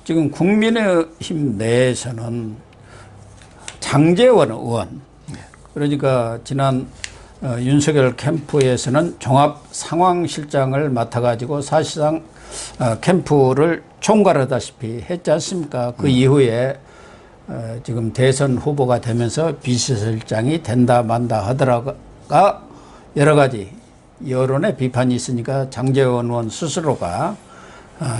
지금 국민의힘 내에서는 장제원 의원, 그러니까 지난 윤석열 캠프에서는 종합 상황실장을 맡아가지고 사실상 캠프를 총괄하다시피 했지 않습니까? 그 이후에 지금 대선 후보가 되면서 비서실장이 된다 만다 하더라가 여러 가지 여론의 비판이 있으니까 장제원 의원 스스로가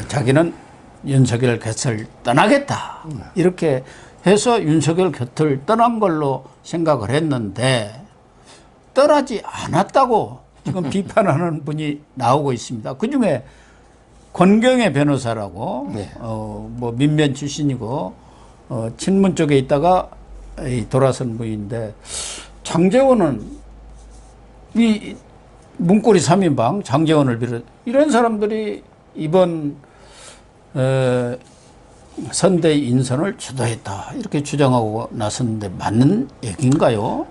자기는 윤석열 곁을 떠나겠다 이렇게 해서 윤석열 곁을 떠난 걸로 생각을 했는데 떠나지 않았다고 지금 비판하는 분이 나오고 있습니다. 그중에 권경의 변호사라고 네. 뭐 민변 출신이고 친문 쪽에 있다가 돌아선 분인데 장제원은 이 문고리 3인방 장제원을 비롯 이런 사람들이 이번 선대 인선을 주도했다 이렇게 주장하고 나섰는데 맞는 얘기인가요?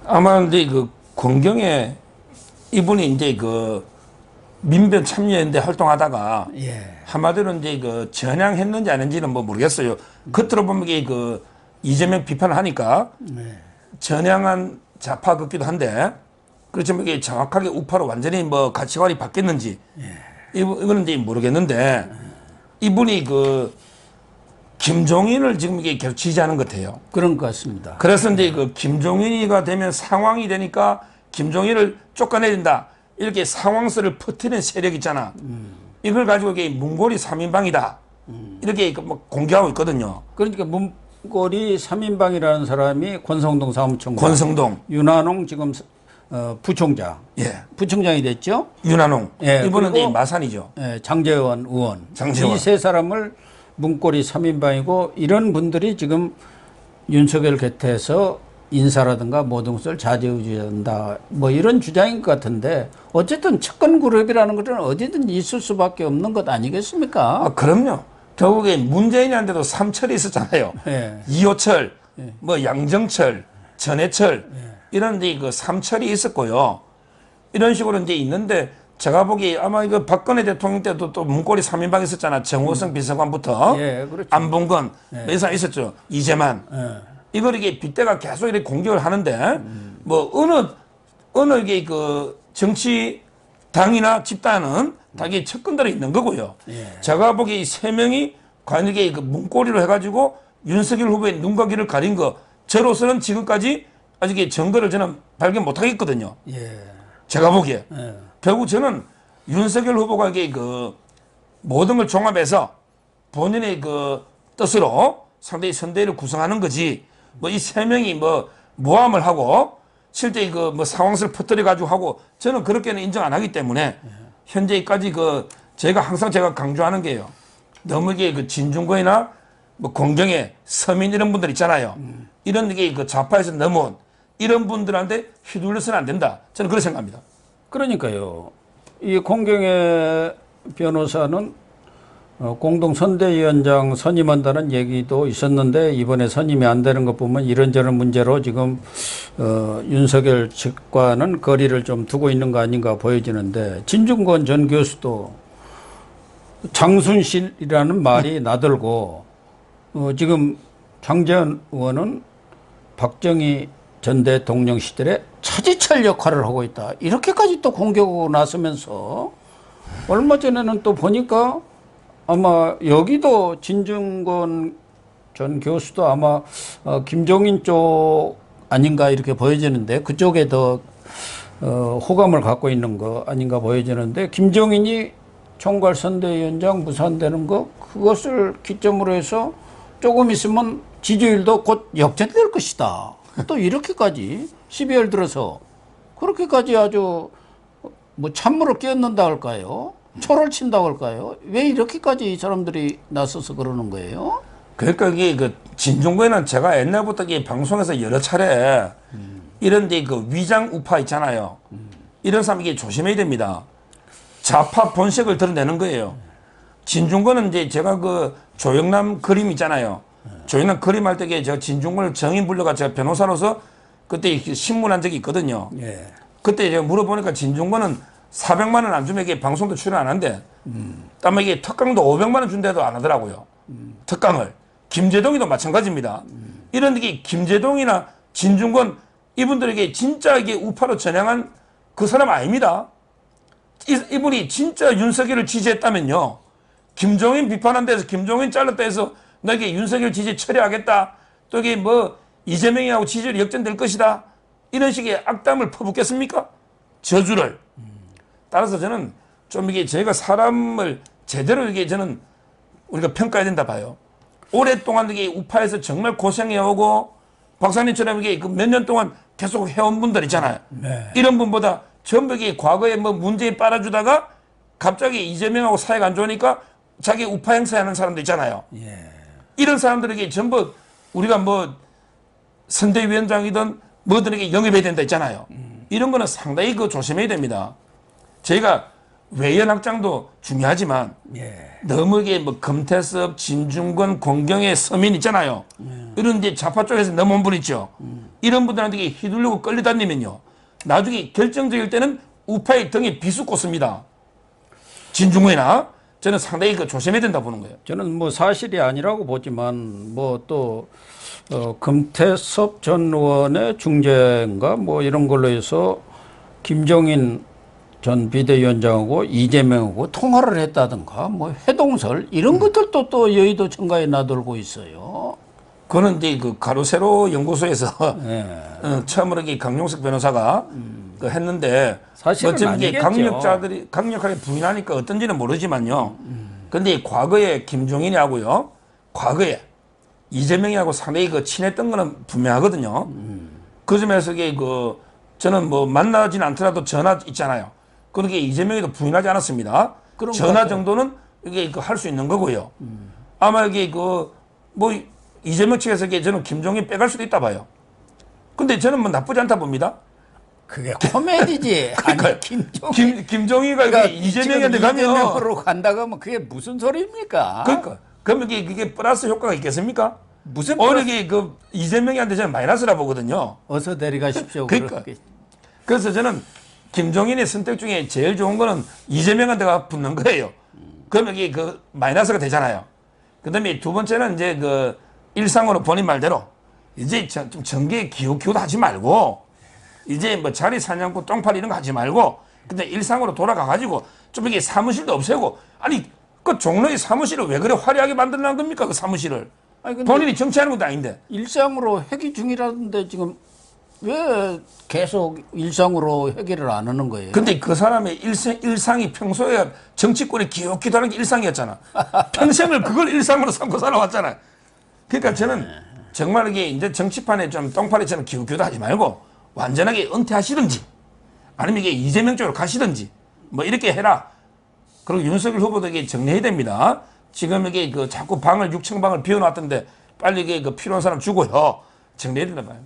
아마 근데 그 권경의 이분이 이제 그 민변 참여연대 활동하다가 예. 한마디로 이제 그 전향했는지 아닌지는 뭐 모르겠어요. 겉으로 보면 이게 그 이재명 비판을 하니까 전향한 좌파 같기도 한데 그렇지만 이게 정확하게 우파로 완전히 뭐 가치관이 바뀌었는지 이거는 이제 모르겠는데 이분이 그 김종인을 지금 이게 계속 지지하는 것 같아요. 그런 것 같습니다. 그래서 이제 그 김종인이가 되면 상황이 되니까 김종인을 쫓아내야 된다. 이렇게 상황설을 퍼뜨리는 세력 있잖아. 이걸 가지고 이게 문고리 3인방이다. 이렇게 뭐 공개하고 있거든요. 그러니까 문고리 3인방이라는 사람이 권성동 사무총장, 권성동, 윤한홍 지금 부총장, 예, 부총장이 됐죠. 윤한홍, 예, 이분은 이제 마산이죠. 예, 장제원 의원, 장제원. 이 세 사람을 문고리 3인방이고 이런 분들이 지금 윤석열 곁에서 인사라든가 모든 것을 좌지우지한다 뭐 이런 주장인 것 같은데 어쨌든 측근 그룹이라는 것은 어디든 있을 수밖에 없는 것 아니겠습니까? 아, 그럼요. 결국에 문재인한테도 삼철이 있었잖아요. 예. 이호철, 뭐 양정철, 전해철 이런 데 그 삼철이 있었고요. 이런 식으로 이제 있는데 제가 보기에 아마 이거 박근혜 대통령 때도 또 문고리 3인방 있었잖아. 정호성 비서관부터 예, 그렇죠. 안봉건 이 사람 있었죠. 이재만. 이걸 이게 빗대가 계속 이렇게 공격을 하는데 뭐 어느 이게 그 정치 당이나 집단은 다 이게 측근들이 있는 거고요. 제가 보기에 이 세 명이 과연 이게 그 문고리로 해가지고 윤석열 후보의 눈과 귀를 가린 거 저로서는 지금까지 아직 이 증거를 저는 발견 못 하겠거든요. 제가 보기에. 결국 저는 윤석열 후보가 이게 그 모든 걸 종합해서 본인의 그 뜻으로 상대의 선대위를 구성하는 거지. 뭐 이 세 명이 뭐 모함을 하고 실제 그 뭐 상황을 퍼뜨려 가지고 하고 저는 그렇게는 인정 안 하기 때문에 현재까지 그 제가 항상 제가 강조하는 게요. 너무 이게 그 진중권이나 뭐 공경의 서민 이런 분들 있잖아요. 이런 게 그 좌파에서 넘어온 이런 분들한테 휘둘려서는 안 된다. 저는 그렇게 생각합니다. 그러니까요. 이 공경의 변호사는 공동선대위원장 선임한다는 얘기도 있었는데 이번에 선임이 안 되는 것 보면 이런저런 문제로 지금 윤석열 측과는 거리를 좀 두고 있는 거 아닌가 보여지는데 진중권 전 교수도 장순실이라는 말이 나들고 지금 장제원 의원은 박정희 전 대통령 시절에 차지철 역할을 하고 있다. 이렇게까지 또 공격하고 나서면서 얼마 전에는 또 보니까 아마 여기도 진중권 전 교수도 아마 김종인 쪽 아닌가 이렇게 보여지는데 그쪽에 더 호감을 갖고 있는 거 아닌가 보여지는데 김종인이 총괄선대위원장 무산되는 거 그것을 기점으로 해서 조금 있으면 지지율도 곧 역전될 것이다. 또 이렇게까지 12월 들어서 그렇게까지 아주 뭐 찬물을 끼얹는다 할까요? 초를 친다고 할까요? 왜 이렇게까지 이 사람들이 나서서 그러는 거예요? 그러니까 이게 그 진중권은 제가 옛날부터 이 방송에서 여러 차례 이런 데 그 위장 우파 있잖아요. 이런 사람 이게 조심해야 됩니다. 좌파 본색을 드러내는 거예요. 진중권은 이제 제가 그 조영남 그림 있잖아요. 조영남 그림 할 때 제가 진중권을 정인 불러가 제가 변호사로서 그때 신문한 적이 있거든요. 예. 그때 제가 물어보니까 진중권은 400만 원 안 주면 이게 방송도 출연 안 한대. 다음에 이게 특강도 500만 원 준대도 안 하더라고요. 특강을. 김재동이도 마찬가지입니다. 이런 게 김재동이나 진중권 이분들에게 진짜 이게 우파로 전향한 그 사람 아닙니다. 이분이 진짜 윤석열을 지지했다면요. 김종인 비판한 데서 김종인 잘랐다 해서 너에게 윤석열 지지 처리하겠다. 또 이게 뭐 이재명이하고 지지율이 역전될 것이다. 이런 식의 악담을 퍼붓겠습니까? 저주를. 따라서 저는 좀 이게 저희가 사람을 제대로 이게 저는 우리가 평가해야 된다 봐요. 오랫동안 이게 우파에서 정말 고생해오고 박사님처럼 이게 몇 년 동안 계속 해온 분들 있잖아요. 네. 이런 분보다 전부 이게 과거에 뭐 문제에 빨아주다가 갑자기 이재명하고 사이가 안 좋으니까 자기 우파 행사하는 사람도 있잖아요. 예. 이런 사람들에게 전부 우리가 뭐 선대위원장이든 뭐든에게 영입해야 된다 있잖아요. 이런 거는 상당히 조심해야 됩니다. 저희가 외연확장도 중요하지만 예. 너무 이게 뭐 금태섭, 진중권, 권경의 서민 있잖아요. 이런 이제 좌파 쪽에서 넘어온 분 있죠. 이런 분들한테 휘둘리고 끌려다니면요. 나중에 결정적일 때는 우파의 등에 비수 꽂습니다. 진중권이나 저는 상당히 조심해야 된다 보는 거예요. 저는 뭐 사실이 아니라고 보지만 뭐 또 금태섭 전 의원의 중재인가 뭐 이런 걸로 해서 김종인 전 비대위원장하고 이재명하고 통화를 했다든가 뭐 회동설 이런 것들도 또 여의도 청가에 나돌고 있어요. 그거는 이제 그 가로세로 연구소에서 예. 처음으로 이 강용석 변호사가 그 했는데 사실은 어쩌면 이게 아니겠죠. 강력자들이 강력하게 부인하니까 어떤지는 모르지만요. 근데 과거에 김종인이하고요, 과거에 이재명이하고 상당히 친했던 거는 분명하거든요. 그 점에서 이게 저는 뭐 만나진 않더라도 전화 있잖아요. 그렇게 이재명이도 부인하지 않았습니다. 전화 정도는 이게 할 수 있는 거고요. 아마 이게 뭐 이재명 측에서 이게 저는 김종인 빼갈 수도 있다 봐요. 근데 저는 뭐 나쁘지 않다 봅니다. 그게 코미디지. 그러니까 김종인가 그러니까 이재명한테 지금 가면 이재명으로 간다고 하면 그게 무슨 소리입니까? 그러니까 그러면 그게 플러스 효과가 있겠습니까? 무슨 오히려 이게 이재명한테 저는 마이너스라 보거든요. 어서 내려가십시오. 그러니까. 그래서 저는 김종인의 선택 중에 제일 좋은 거는 이재명한테가 붙는 거예요. 그러면 이게 마이너스가 되잖아요. 그 다음에 두 번째는 이제 일상으로 본인 말대로 이제 좀 정계에 기웃기웃 하지 말고 이제 뭐 자리 사냥꾼 똥파리 이런 거 하지 말고 근데 일상으로 돌아가가지고 좀 이게 사무실도 없애고 아니 그 종로의 사무실을 왜 그래 화려하게 만들라는 겁니까? 그 사무실을. 아니, 근데 본인이 정치하는 것도 아닌데. 일상으로 회기 중이라는데 지금 왜 계속 일상으로 회기를 안 하는 거예요? 근데 그 사람의 일상이 평소에 정치권에 기웃기웃 하는 게 일상이었잖아. 평생을 그걸 일상으로 삼고 살아왔잖아. 그러니까 저는 정말 이게 이제 정치판에 좀 똥파리처럼 기웃기웃 하지 말고 완전하게 은퇴하시든지 아니면 이게 이재명 쪽으로 가시든지 뭐 이렇게 해라. 그리고 윤석열 후보도 이게 정리해야 됩니다. 지금 이게 자꾸 6층방을 비워놨던데 빨리 이게 필요한 사람 주고요. 정리해야 된다 봐요.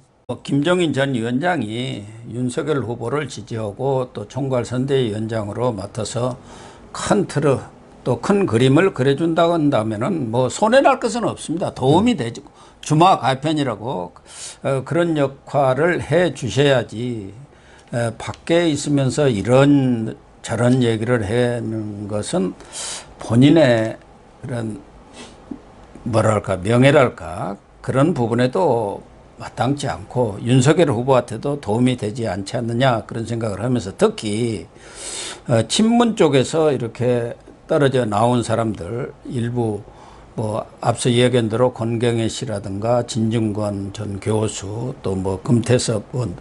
김종인 전 위원장이 윤석열 후보를 지지하고 또 총괄선대위원장으로 맡아서 큰 틀을 또 큰 그림을 그려준다고 한다면은 뭐 손해날 것은 없습니다. 도움이 되죠. 주마 가편이라고 그런 역할을 해 주셔야지 밖에 있으면서 이런 저런 얘기를 하는 것은 본인의 그런 뭐랄까 명예랄까 그런 부분에도 마땅치 않고 윤석열 후보한테도 도움이 되지 않지 않느냐 그런 생각을 하면서 특히 친문 쪽에서 이렇게 떨어져 나온 사람들 일부 뭐 앞서 이야기한 대로 권경혜 씨라든가 진중권 전 교수 또 뭐 금태섭 의원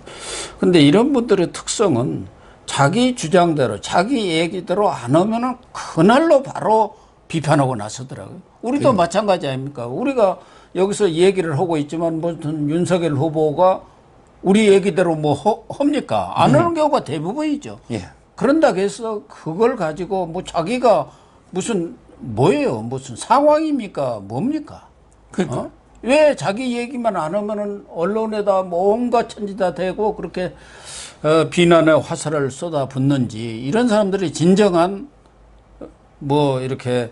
근데 이런 분들의 특성은 자기 주장대로 자기 얘기대로 안 하면은 그날로 바로 비판하고 나서더라고요. 우리도 마찬가지 아닙니까? 우리가 여기서 얘기를 하고 있지만 무슨 윤석열 후보가 우리 얘기대로 뭐 합니까? 안 하는 경우가 대부분이죠. 예. 그런다고 해서 그걸 가지고 뭐 자기가 무슨 뭐예요? 무슨 상황입니까? 뭡니까? 그러니까. 왜 자기 얘기만 안 하면은 언론에다 뭐 온갖 천지다 대고 그렇게 비난의 화살을 쏟아붓는지 이런 사람들이 진정한 뭐 이렇게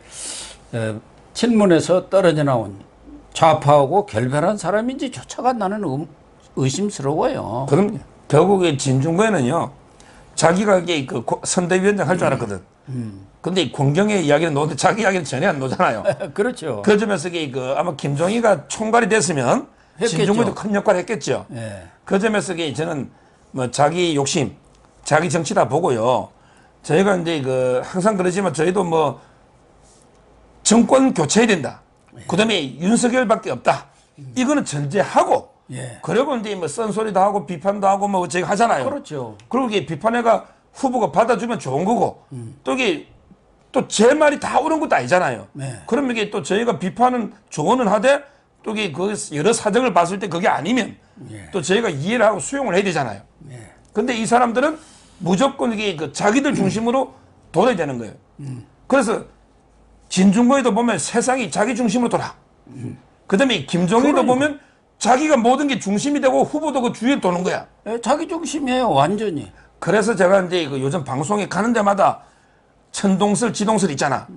친문에서 떨어져 나온 좌파하고 결별한 사람인지 조차가 나는 의심스러워요. 그럼 결국에 진중권은요 자기가 이게 선대위원장 할 줄 알았거든. 근데 이 권경의 이야기는 노는데 자기 이야기는 전혀 안 노잖아요. 그렇죠. 그 점에서 아마 김종희가 총괄이 됐으면 했겠죠. 진중권도 큰 역할을 했겠죠. 예. 그 점에서 저는 뭐 자기 욕심, 자기 정치다 보고요. 저희가 이제 항상 그러지만 저희도 뭐 정권 교체해야 된다. 그다음에 윤석열밖에 없다. 이거는 전제하고 예. 그리고 이제 뭐 쓴소리도 하고 비판도 하고 뭐 저희가 하잖아요. 그렇죠. 그리고 이게 비판해가 후보가 받아주면 좋은 거고 또 이게 또 제 말이 다 옳은 것도 아니잖아요. 네. 그럼 이게 또 저희가 비판은 조언은 하되 또 이게 여러 사정을 봤을 때 그게 아니면 예. 또 저희가 이해를 하고 수용을 해야 되잖아요. 예. 근데 이 사람들은 무조건 이게 자기들 중심으로 돌아야 되는 거예요. 그래서 진중권에도 보면 세상이 자기 중심으로 돌아. 그 다음에 김종희도 보면 자기가 모든 게 중심이 되고 후보도 그 주위에 도는 거야. 예, 자기 중심이에요, 완전히. 그래서 제가 이제 요즘 방송에 가는 데마다 천동설, 지동설 있잖아.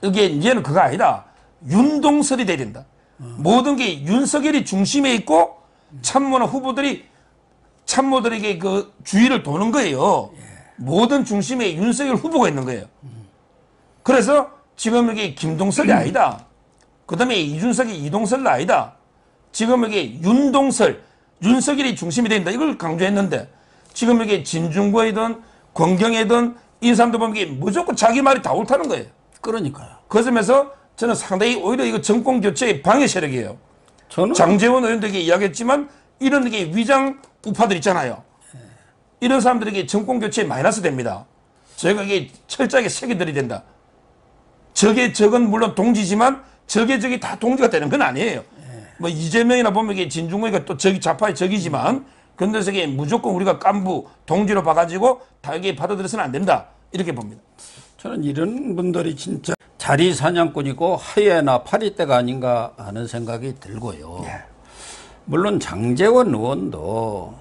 이게 이제는 그거 아니다. 윤동설이 돼야 된다. 모든 게 윤석열이 중심에 있고 참모나 참모들에게 그 주위를 도는 거예요. 모든 중심에 윤석열 후보가 있는 거예요. 그래서 지금 이게 김동설이 아니다. 그 다음에 이준석이 이동설도 아니다. 지금 이게 윤동설, 윤석열이 중심이 된다. 이걸 강조했는데 지금 이게 진중권이든 권경이든 이 사람들 보면 이게 무조건 자기 말이 다 옳다는 거예요. 그러니까요. 그 점에서 저는 상당히 오히려 이거 정권 교체의 방해 세력이에요. 저는 장제원 의원들에게 이야기했지만 이런 게 위장 우파들 있잖아요. 이런 사람들에게 정권 교체에 마이너스 됩니다. 저희가 이게 철저하게 새겨드려야 된다. 적은 물론 동지지만 적이 다 동지가 되는 건 아니에요. 뭐 이재명이나 보면 이게 진중권이가 또 좌파의 적이지만 근데서 이게 무조건 우리가 깐부 동지로 봐가지고 다 이게 받아들여서는 안 된다. 이렇게 봅니다. 저는 이런 분들이 진짜 자리 사냥꾼이고 하이에나 파리떼가 아닌가 하는 생각이 들고요. 물론 장제원 의원도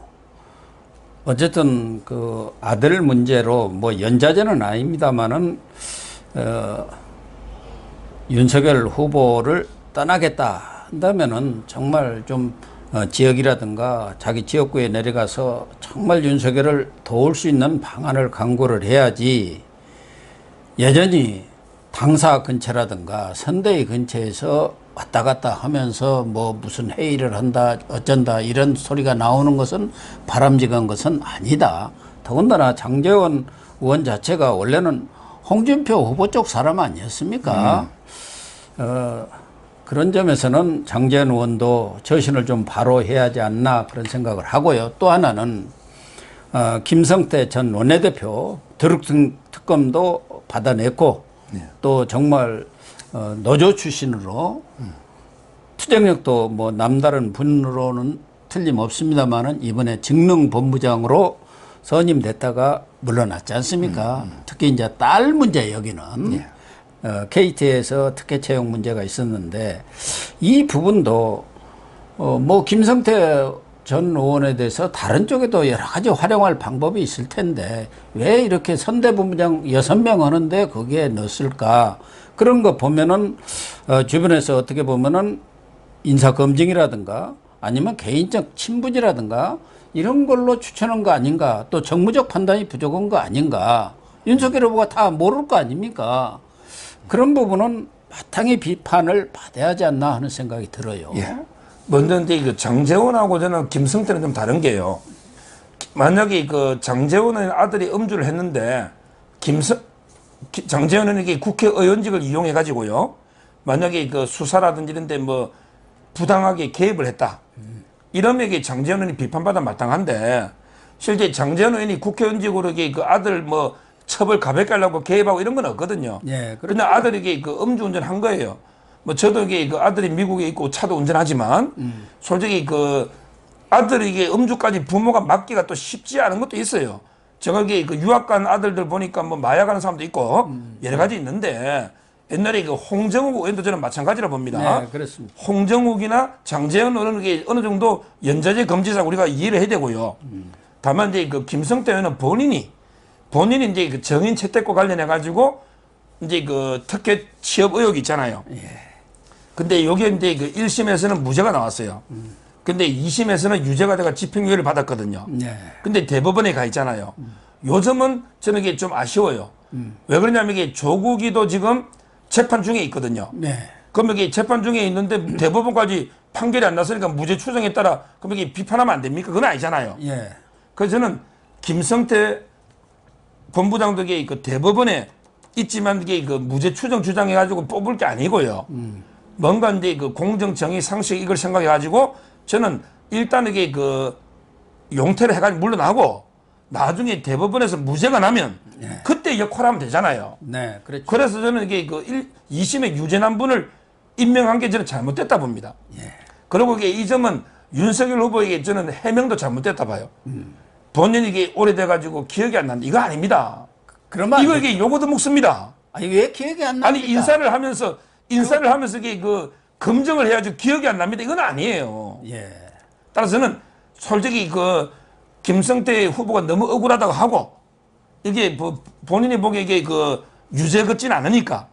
어쨌든 그 아들 문제로 뭐 연좌제는 아닙니다만은 윤석열 후보를 떠나겠다 한다면은 정말 좀 지역이라든가 자기 지역구에 내려가서 정말 윤석열을 도울 수 있는 방안을 강구를 해야지 여전히 당사 근처라든가 선대위 근처에서 왔다 갔다 하면서 뭐 무슨 회의를 한다 어쩐다 이런 소리가 나오는 것은 바람직한 것은 아니다. 더군다나 장제원 의원 자체가 원래는 홍준표 후보 쪽 사람 아니었습니까? 그런 점에서는 장제원 의원도 저신을 좀 바로 해야 하지 않나 그런 생각을 하고요. 또 하나는 김성태 전 원내대표 드루킹 특검도 받아냈고 또 정말 노조 출신으로 투쟁력도 뭐 남다른 분으로는 틀림없습니다만은 이번에 직능본부장으로 선임됐다가 물러났지 않습니까? 특히 이제 딸 문제 여기는 KT에서 특혜 채용 문제가 있었는데 이 부분도 뭐 김성태 전 의원에 대해서 다른 쪽에도 여러 가지 활용할 방법이 있을 텐데 왜 이렇게 선대본부장 6명 하는데 거기에 넣었을까? 그런 거 보면은 주변에서 어떻게 보면은 인사검증이라든가 아니면 개인적 친분이라든가 이런 걸로 추천한 거 아닌가? 또 정무적 판단이 부족한 거 아닌가? 윤석열 후보가 다 모를 거 아닙니까? 그런 부분은 바탕의 비판을 받아야 하지 않나 하는 생각이 들어요. 예. 먼저 이제 장제원하고 저는 김성태는 좀 다른 게요. 만약에 장제원의 아들이 음주를 했는데 장제원은 이게 국회의원직을 이용해 가지고요. 만약에 수사라든지 이런데 뭐 부당하게 개입을 했다. 이러면 이게 장제원 의원이 비판받아 마땅한데 실제 장제원 의원이 국회의원직으로 이게 아들 뭐 처벌 가볍게 하려고 개입하고 이런 건 없거든요. 예, 그런데 아들이 이게 음주운전 한 거예요. 뭐 저도 이게 아들이 미국에 있고 차도 운전하지만 솔직히 아들이 이게 음주까지 부모가 맡기가 또 쉽지 않은 것도 있어요. 제가 이게 유학 간 아들들 보니까 뭐 마약하는 사람도 있고 여러 가지 있는데 옛날에 홍정욱 의원도 저는 마찬가지라 봅니다. 네, 그렇습니다. 홍정욱이나 장제원 의원은 게 어느 정도 연좌제 금지상 우리가 이해를 해야 되고요. 다만 이제 김성태 의원은 본인이 이제 정인 채택과 관련해 가지고 이제 특혜 취업 의혹이 있잖아요. 근데 여기에 이제 1심에서는 무죄가 나왔어요. 근데 2심에서는 유죄가 돼가 집행유예를 받았거든요. 근데 대법원에 가 있잖아요. 요즘은 저는 이게 좀 아쉬워요. 왜 그러냐면 이게 조국이도 지금 재판 중에 있거든요. 네. 그럼 이게 재판 중에 있는데 대법원까지 판결이 안 났으니까 무죄 추정에 따라 그럼 이게 비판하면 안 됩니까? 그건 아니잖아요. 예. 그래서 저는 김성태 본부장도 이게 그 대법원에 있지만 이게 그 무죄 추정 주장해가지고 뽑을 게 아니고요. 뭔가 이제 그 공정 정의 상식 이걸 생각해가지고 저는 일단 이게 그 용퇴를 해가지고 물러나고 나중에 대법원에서 무죄가 나면 그때 역할하면 되잖아요. 네. 그렇죠. 그래서 저는 이게 그 2심의 유죄난 분을 임명한 게 저는 잘못됐다 봅니다. 그리고 이게 이 점은 윤석열 후보에게 저는 해명도 잘못됐다 봐요. 본인이 이게 오래돼가지고 기억이 안 난다. 이거 아닙니다. 그러면 이거 이게 요거도 묵습니다. 아니 왜 기억이 안 납니까? 아니 인사를 하면서 이게 그 검증을 해야지 기억이 안 납니다. 이건 아니에요. 예. 따라서 저는 솔직히 그 김성태 후보가 너무 억울하다고 하고 이게 뭐 본인이 보기에 이게 그 유죄 같진 않으니까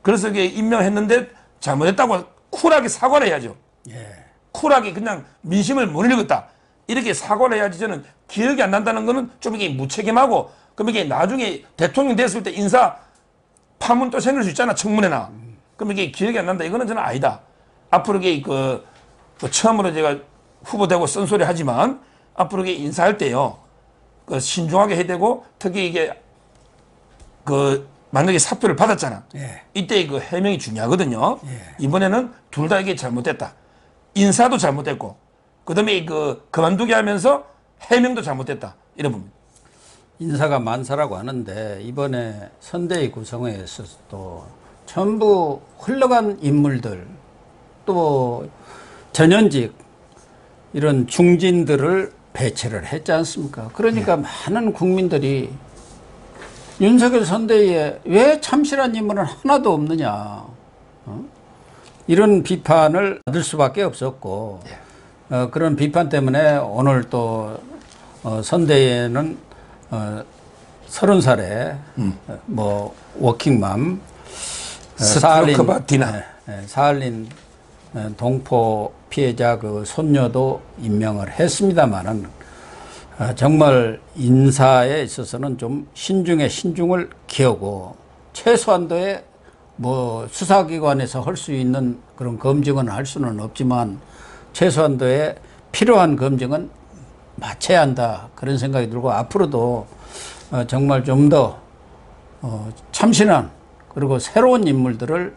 그래서 이게 임명했는데 잘못했다고 쿨하게 사과를 해야죠. 예. 쿨하게 그냥 민심을 못 읽었다. 이렇게 사과를 해야지. 저는 기억이 안 난다는 거는 좀 이게 무책임하고 그럼 이게 나중에 대통령 됐을 때 인사 파문 또 생길 수 있잖아. 청문회나. 그럼 이게 기억이 안 난다. 이거는 저는 아니다. 앞으로 이게 그 처음으로 제가 후보되고 쓴소리 하지만 앞으로 이게 인사할 때요. 그 신중하게 해야 되고 특히 이게 그 만약에 사표를 받았잖아. 예. 이때 그 해명이 중요하거든요. 이번에는 둘 다 이게 잘못됐다. 인사도 잘못됐고 그다음에 그 그만두게 하면서 해명도 잘못됐다. 이런 부분. 인사가 만사라고 하는데 이번에 선대위 구성에 있어서도 전부 흘러간 인물들 또 전현직 이런 중진들을 배치를 했지 않습니까? 그러니까 많은 국민들이 윤석열 선대위에 왜 참신한 인물은 하나도 없느냐, 이런 비판을 받을 수밖에 없었고, 그런 비판 때문에 오늘 또 선대위에는 30살에 뭐 워킹맘 스트로크바 디나 사할린 동포 피해자 그 손녀도 임명을 했습니다만은 정말 인사에 있어서는 좀 신중에 신중을 기하고 최소한도의 뭐 수사기관에서 할 수 있는 그런 검증은 할 수는 없지만 최소한도의 필요한 검증은 마쳐야 한다 그런 생각이 들고 앞으로도 정말 좀 더 참신한 그리고 새로운 인물들을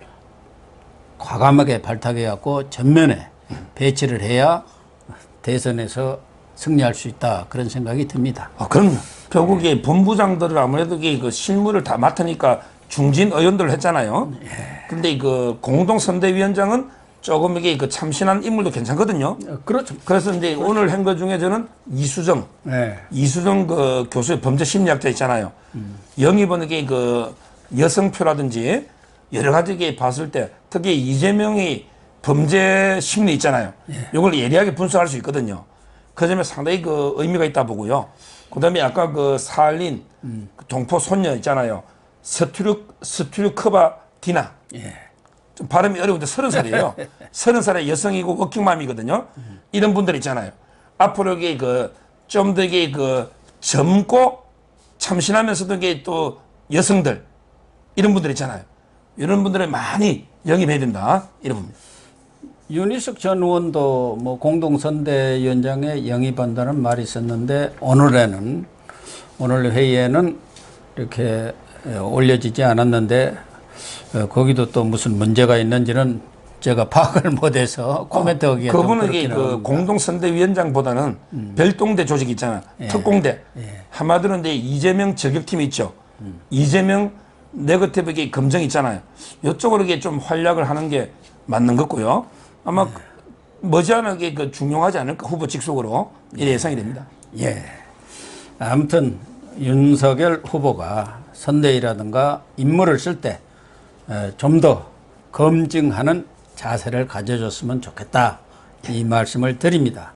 과감하게 발탁해 갖고 전면에 배치를 해야 대선에서 승리할 수 있다 그런 생각이 듭니다. 그럼 결국에 본부장들을 아무래도 그 실무를 다 맡으니까 중진 의원들을 했잖아요. 근데 그 공동선대위원장은 조금 이게 그 참신한 인물도 괜찮거든요. 그렇죠. 그래서 이제 오늘 한 것 중에 저는 이수정 그 교수의 범죄 심리학자 있잖아요. 영입은 이게 그 여성표라든지 여러 가지 게 봤을 때 특히 이재명이 범죄 심리 있잖아요. 이걸 예리하게 분석할 수 있거든요. 그 점에 상당히 그 의미가 있다 보고요. 그 다음에 아까 그 사할린 동포 손녀 있잖아요. 스튜르크바 디나. 좀 발음이 어려운데 30살이에요. 30살의 여성이고 워킹맘이거든요. 이런 분들 있잖아요. 앞으로 이게 그 좀 더 이게 그 젊고 참신하면서도 이게 또 여성들 이런 분들 있잖아요. 이런 분들을 많이 영입해야 된다. 이런 부분. 윤희숙 전 의원도 뭐 공동선대위원장에 영입한다는 말이 있었는데 오늘 회의에는 이렇게 올려지지 않았는데 거기도 또 무슨 문제가 있는지는 제가 파악을 못해서 코멘트하기가 그분은 이게 그 공동선대위원장보다는 별동대 조직 있잖아. 특공대. 한마디로 이제 이재명 저격팀이 있죠. 이재명 네거티브 검증 있잖아요. 이쪽으로 이게 좀 활약을 하는 게 맞는 것 같고요. 아마 머지않게 그 중용하지 않을까 후보 직속으로 이래 예상이 됩니다. 예. 아무튼 윤석열 후보가 선대위라든가 인물을 쓸 때 좀 더 검증하는 자세를 가져줬으면 좋겠다 이 말씀을 드립니다.